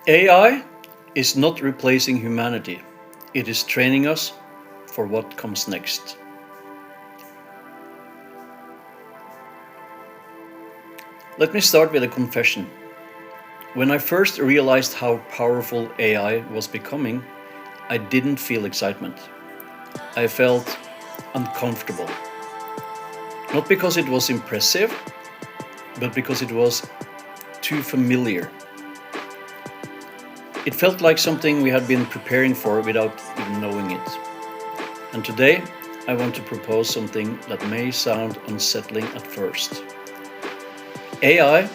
AI is not replacing humanity. It is training us for what comes next. Let me start with a confession. When I first realized how powerful AI was becoming, I didn't feel excitement. I felt uncomfortable. Not because it was impressive, but because it was too familiar. It felt like something we had been preparing for without even knowing it. And today, I want to propose something that may sound unsettling at first. AI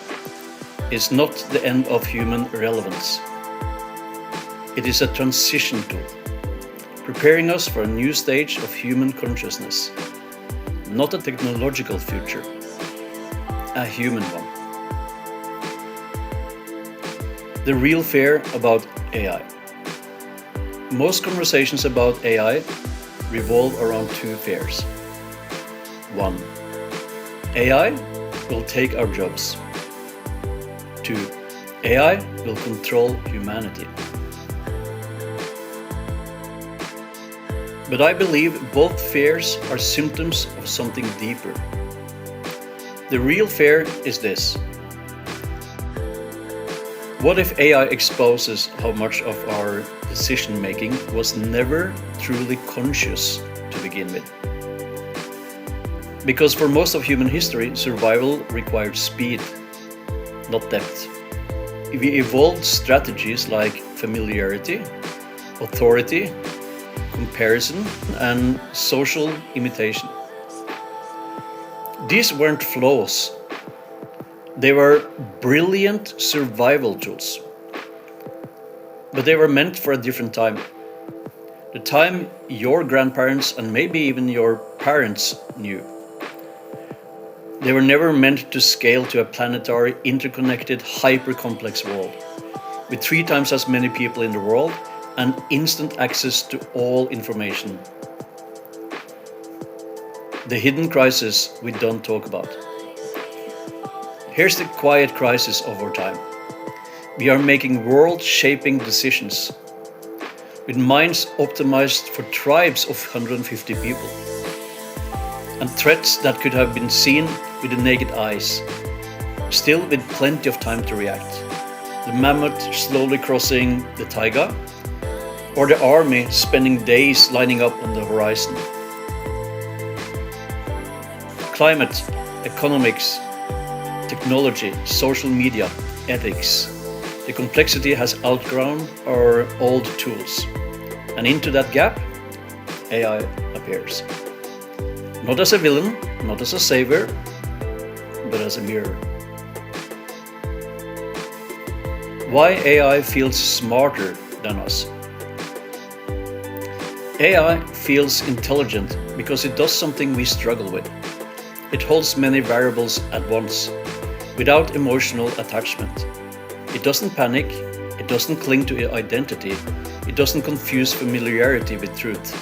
is not the end of human relevance. It is a transition tool, preparing us for a new stage of human consciousness. Not a technological future, a human one. The real fear about AI. Most conversations about AI revolve around two fears. 1. AI will take our jobs. 2. AI will control humanity. But I believe both fears are symptoms of something deeper. The real fear is this. What if AI exposes how much of our decision-making was never truly conscious to begin with? Because for most of human history, survival required speed, not depth. We evolved strategies like familiarity, authority, comparison, and social imitation. These weren't flaws. They were brilliant survival tools. But they were meant for a different time. The time your grandparents and maybe even your parents knew. They were never meant to scale to a planetary, interconnected, hyper-complex world, with 3 times as many people in the world and instant access to all information. The hidden crisis we don't talk about. Here's the quiet crisis of our time. We are making world-shaping decisions with minds optimized for tribes of 150 people and threats that could have been seen with the naked eyes, still with plenty of time to react. The mammoth slowly crossing the taiga, or the army spending days lining up on the horizon. Climate, economics, technology, social media, ethics. The complexity has outgrown our old tools. And into that gap, AI appears. Not as a villain, not as a savior, but as a mirror. Why AI feels smarter than us? AI feels intelligent because it does something we struggle with. It holds many variables at once, without emotional attachment. It doesn't panic, it doesn't cling to identity, it doesn't confuse familiarity with truth.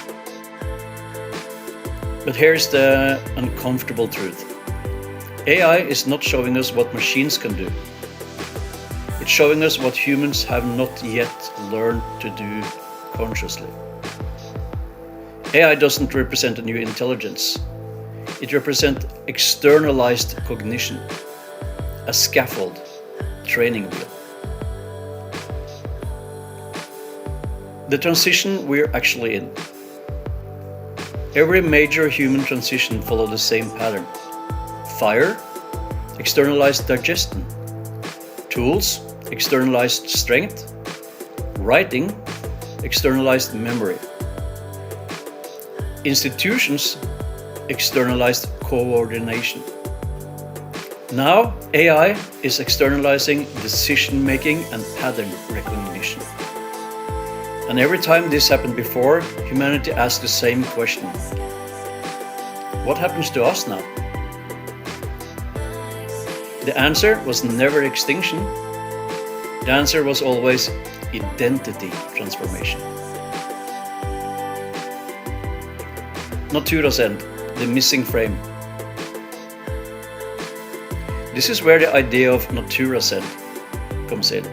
But here's the uncomfortable truth. AI is not showing us what machines can do. It's showing us what humans have not yet learned to do consciously. AI doesn't represent a new intelligence. It represents externalized cognition, a scaffold, training wheel. The transition we're actually in. Every major human transition followed the same pattern. Fire, externalized digestion. Tools, externalized strength. Writing, externalized memory. Institutions, externalized coordination. Now, AI is externalizing decision-making and pattern recognition. And every time this happened before, humanity asked the same question. What happens to us now? The answer was never extinction. The answer was always identity transformation. Naturacend, the missing frame. This is where the idea of Naturacend comes in.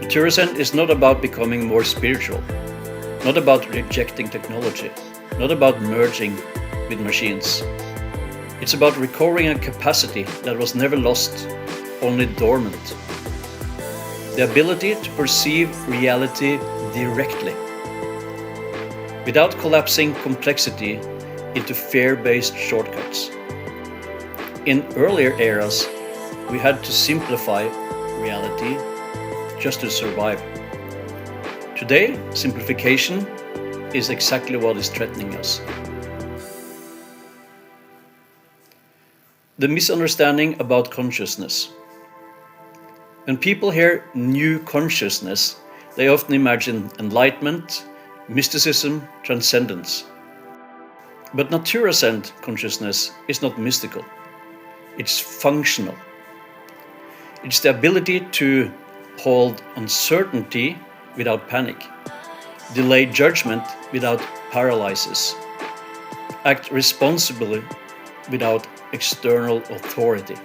Naturacend is not about becoming more spiritual, not about rejecting technology, not about merging with machines. It's about recovering a capacity that was never lost, only dormant. The ability to perceive reality directly, without collapsing complexity into fear-based shortcuts. In earlier eras, we had to simplify reality just to survive. Today, simplification is exactly what is threatening us. The misunderstanding about consciousness. When people hear new consciousness, they often imagine enlightenment, mysticism, transcendence. But Naturacend consciousness is not mystical. It's functional. It's the ability to hold uncertainty without panic, delay judgment without paralysis, act responsibly without external authority.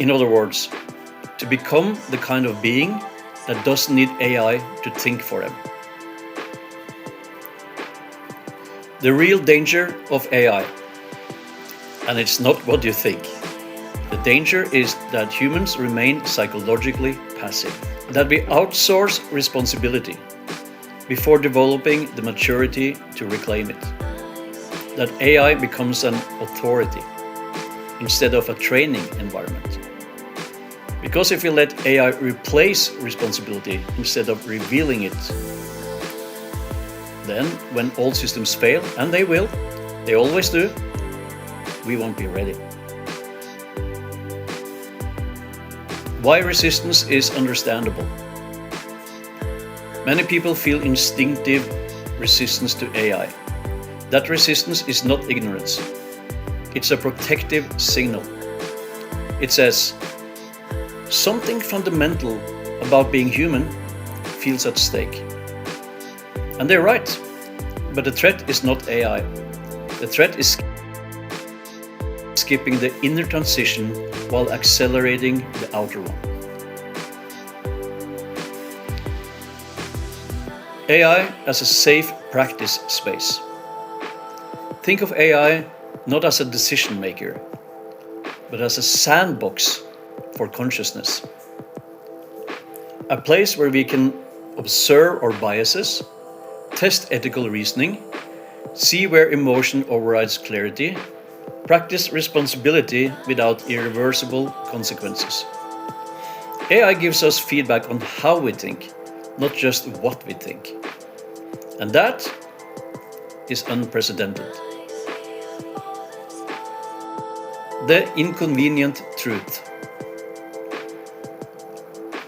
In other words, to become the kind of being that doesn't need AI to think for him. The real danger of AI, and it's not what you think. The danger is that humans remain psychologically passive, that we outsource responsibility before developing the maturity to reclaim it, that AI becomes an authority instead of a training environment. Because if we let AI replace responsibility instead of revealing it, then when all systems fail, and they will, they always do, we won't be ready. Why resistance is understandable. Many people feel instinctive resistance to AI. That resistance is not ignorance. It's a protective signal. It says, something fundamental about being human feels at stake. And they're right, but the threat is not AI. The threat is skipping the inner transition while accelerating the outer one. AI as a safe practice space. Think of AI not as a decision maker, but as a sandbox for consciousness. A place where we can observe our biases, test ethical reasoning, see where emotion overrides clarity, practice responsibility without irreversible consequences. AI gives us feedback on how we think, not just what we think. And that is unprecedented. The inconvenient truth.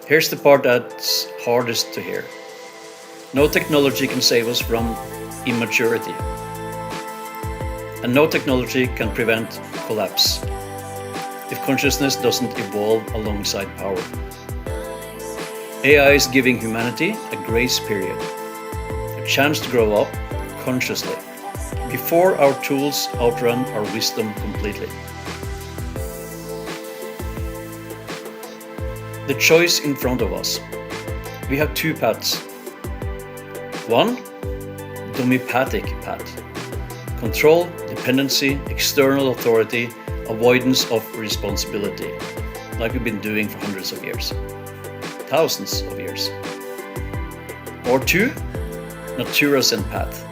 Here's the part that's hardest to hear. No technology can save us from immaturity. And no technology can prevent collapse if consciousness doesn't evolve alongside power. AI is giving humanity a grace period, a chance to grow up consciously, before our tools outrun our wisdom completely. The choice in front of us. We have two paths. One, Domipathic path. Control, dependency, external authority, avoidance of responsibility, like we've been doing for hundreds of years, thousands of years. Or two, Naturacend path.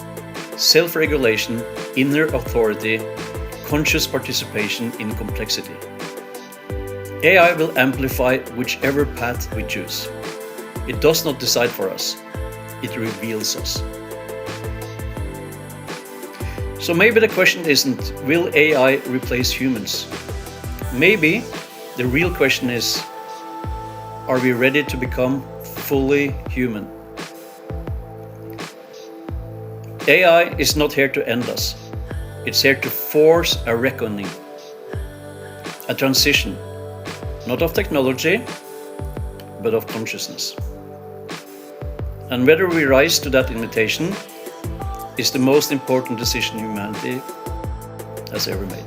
Self-regulation, inner authority, conscious participation in complexity. AI will amplify whichever path we choose. It does not decide for us. It reveals us. So maybe the question isn't, will AI replace humans? Maybe the real question is, are we ready to become fully human? AI is not here to end us. It's here to force a reckoning, a transition, not of technology, but of consciousness. And whether we rise to that invitation is the most important decision humanity has ever made.